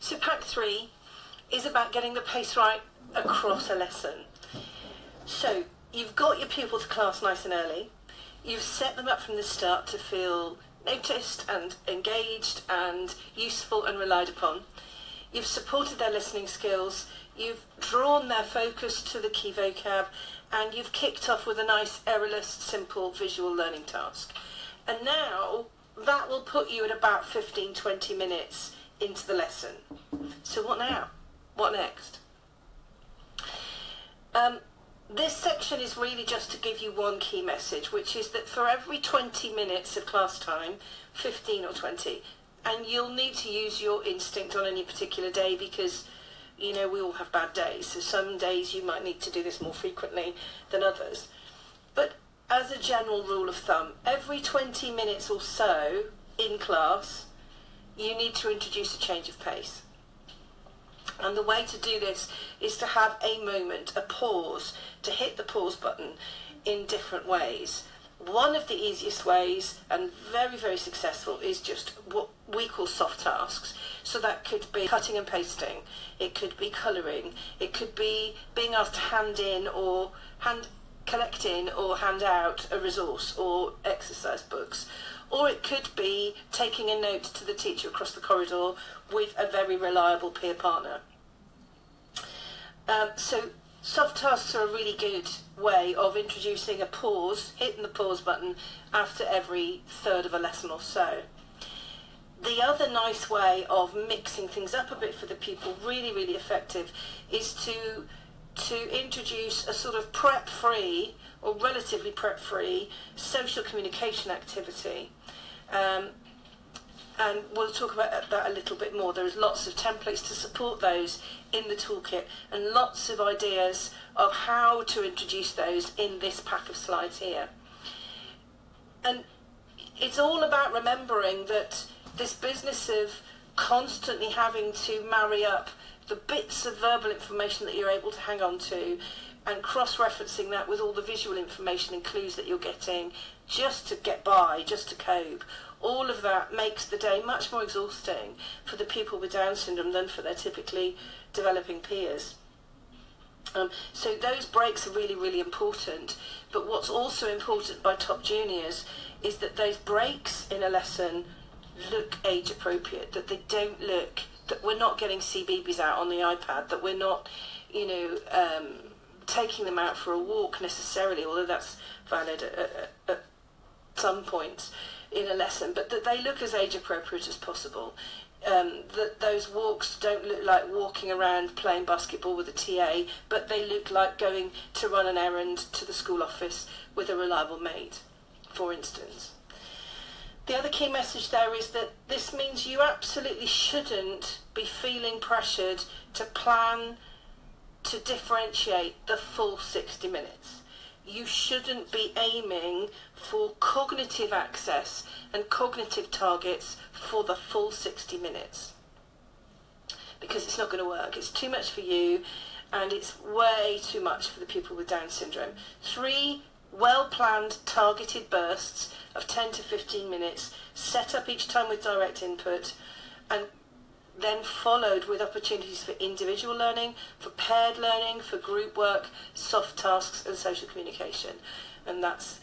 So pack 3 is about getting the pace right across a lesson. So you've got your pupils to class nice and early. You've set them up from the start to feel noticed and engaged and useful and relied upon. You've supported their listening skills. You've drawn their focus to the key vocab, and you've kicked off with a nice, errorless, simple visual learning task. And now that will put you at about 15-20 minutes into the lesson. So what now? What next? This section is really just to give you one key message, which is that for every 20 minutes of class time, 15 or 20, and you'll need to use your instinct on any particular day because, you know, we all have bad days. So some days you might need to do this more frequently than others. But as a general rule of thumb, every 20 minutes or so in class, you need to introduce a change of pace. And the way to do this is to have a moment, a pause, to hit the pause button in different ways. One of the easiest ways, and very, very successful, is just what we call soft tasks. So that could be cutting and pasting, it could be colouring, it could be being asked to hand in or collect in or hand out a resource or exercise books. Or it could be taking a note to the teacher across the corridor with a very reliable peer partner. So soft tasks are a really good way of introducing a pause, hitting the pause button after every third of a lesson or so. The other nice way of mixing things up a bit for the pupil, really, really effective, is to introduce a sort of prep-free or relatively prep-free social communication activity. And we'll talk about that a little bit more. There's lots of templates to support those in the toolkit and lots of ideas of how to introduce those in this pack of slides here. And it's all about remembering that this business of constantly having to marry up the bits of verbal information that you're able to hang on to and cross-referencing that with all the visual information and clues that you're getting just to get by, just to cope, all of that makes the day much more exhausting for the pupil with Down syndrome than for their typically developing peers. So those breaks are really, really important. But what's also important by top juniors is that those breaks in a lesson look age appropriate, that they don't look, that we're not getting CBeebies out on the iPad, that we're not, you know, taking them out for a walk necessarily, although that's valid at some points in a lesson, but that they look as age appropriate as possible. That those walks don't look like walking around playing basketball with a TA, but they look like going to run an errand to the school office with a reliable mate, for instance. The other key message there is that this means you absolutely shouldn't be feeling pressured to plan to differentiate the full 60 minutes. You shouldn't be aiming for cognitive access and cognitive targets for the full 60 minutes. Because it's not going to work. It's too much for you and it's way too much for the pupil with Down syndrome. 3 well-planned targeted bursts of 10 to 15 minutes, set up each time with direct input, and then followed with opportunities for individual learning, for paired learning, for group work, soft tasks and social communication. And that's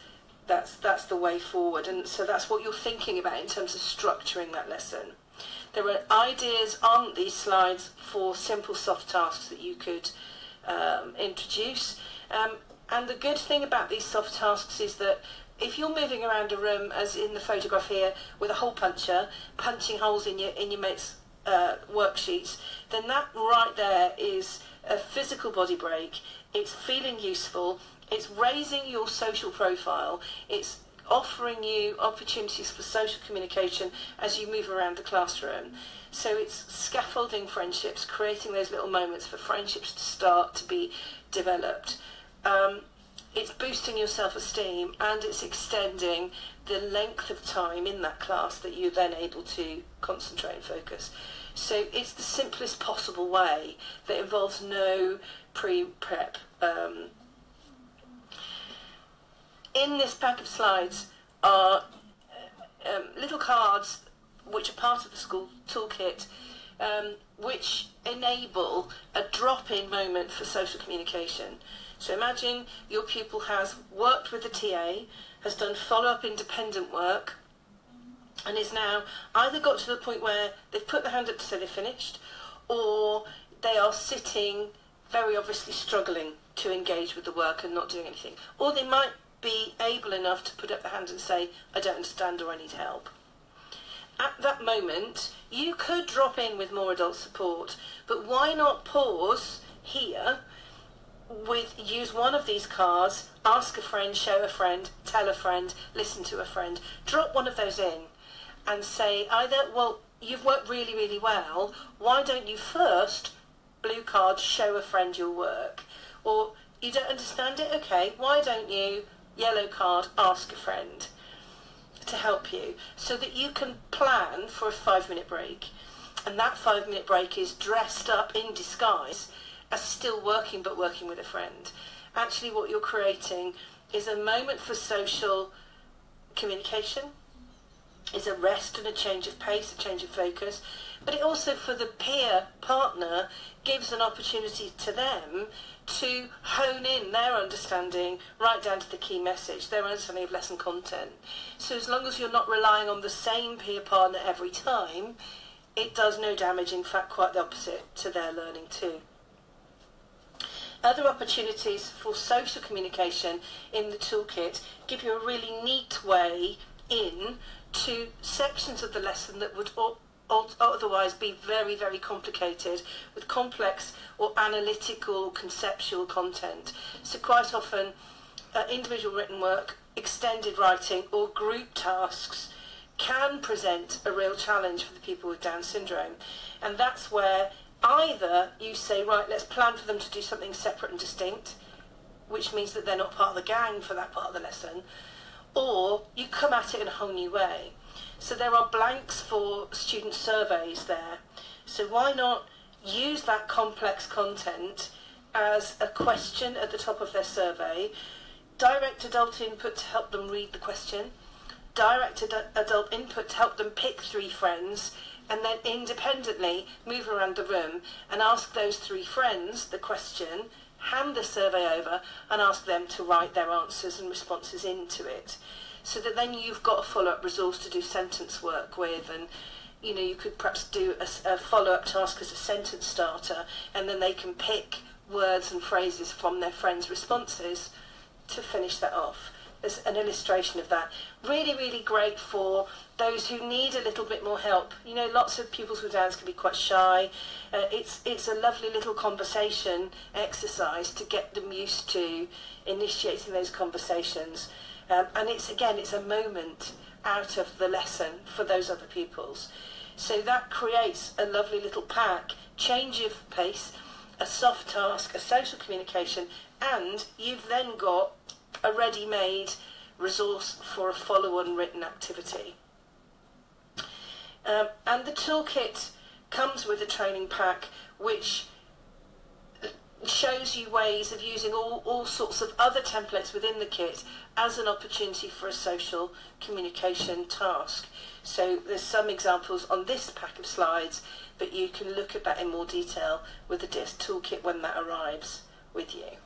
the way forward. And so that's what you're thinking about in terms of structuring that lesson. There are ideas on these slides for simple soft tasks that you could introduce. And the good thing about these soft tasks is that if you're moving around a room, as in the photograph here, with a hole puncher, punching holes in your mate's worksheets, then that right there is a physical body break. It's feeling useful, it's raising your social profile, it's offering you opportunities for social communication as you move around the classroom. So it's scaffolding friendships, creating those little moments for friendships to start to be developed. It's boosting your self-esteem and it's extending the length of time in that class that you're then able to concentrate and focus. So it's the simplest possible way that involves no pre-prep. In this pack of slides are little cards which are part of the school toolkit which enable a drop-in moment for social communication. So imagine your pupil has worked with the TA, has done follow-up independent work, and is now either got to the point where they've put their hand up to say they're finished, or they are sitting very obviously struggling to engage with the work and not doing anything. Or they might be able enough to put up their hand and say, I don't understand or I need help. At that moment, you could drop in with more adult support, but why not pause here use one of these cards, ask a friend, show a friend, tell a friend, listen to a friend, drop one of those in and say either, well, you've worked really, really well, why don't you first, blue card, show a friend your work? Or you don't understand it, okay, why don't you, yellow card, ask a friend to help you, so that you can plan for a 5-minute break. And that 5-minute break is dressed up in disguise as still working, but working with a friend. Actually, what you're creating is a moment for social communication, is a rest and a change of pace, a change of focus, but it also, for the peer partner, gives an opportunity to them to hone in their understanding right down to the key message, their understanding of lesson content. So as long as you're not relying on the same peer partner every time, it does no damage, in fact quite the opposite, to their learning too. Other opportunities for social communication in the toolkit give you a really neat way in to sections of the lesson that would otherwise be very, very complicated with complex or analytical, conceptual content. So quite often individual written work, extended writing or group tasks can present a real challenge for the people with Down syndrome. And that's where either you say, right, let's plan for them to do something separate and distinct, which means that they're not part of the gang for that part of the lesson, or you come at it in a whole new way. So there are blanks for student surveys there. So why not use that complex content as a question at the top of their survey, direct adult input to help them read the question, direct adult input to help them pick 3 friends, and then independently move around the room and ask those 3 friends the question, hand the survey over and ask them to write their answers and responses into it. So that then you've got a follow-up resource to do sentence work with, and you could perhaps do a follow-up task as a sentence starter, and then they can pick words and phrases from their friends' responses to finish that off. As an illustration of that. Really, really great for those who need a little bit more help. Lots of pupils with Downs can be quite shy. It's a lovely little conversation exercise to get them used to initiating those conversations. And it's a moment out of the lesson for those other pupils. So that creates a lovely little pack, change of pace, a soft task, a social communication, and you've then got a ready-made resource for a follow-on written activity. And the toolkit comes with a training pack which shows you ways of using all sorts of other templates within the kit as an opportunity for a social communication task. So there's some examples on this pack of slides, but you can look at that in more detail with the DIS toolkit when that arrives with you.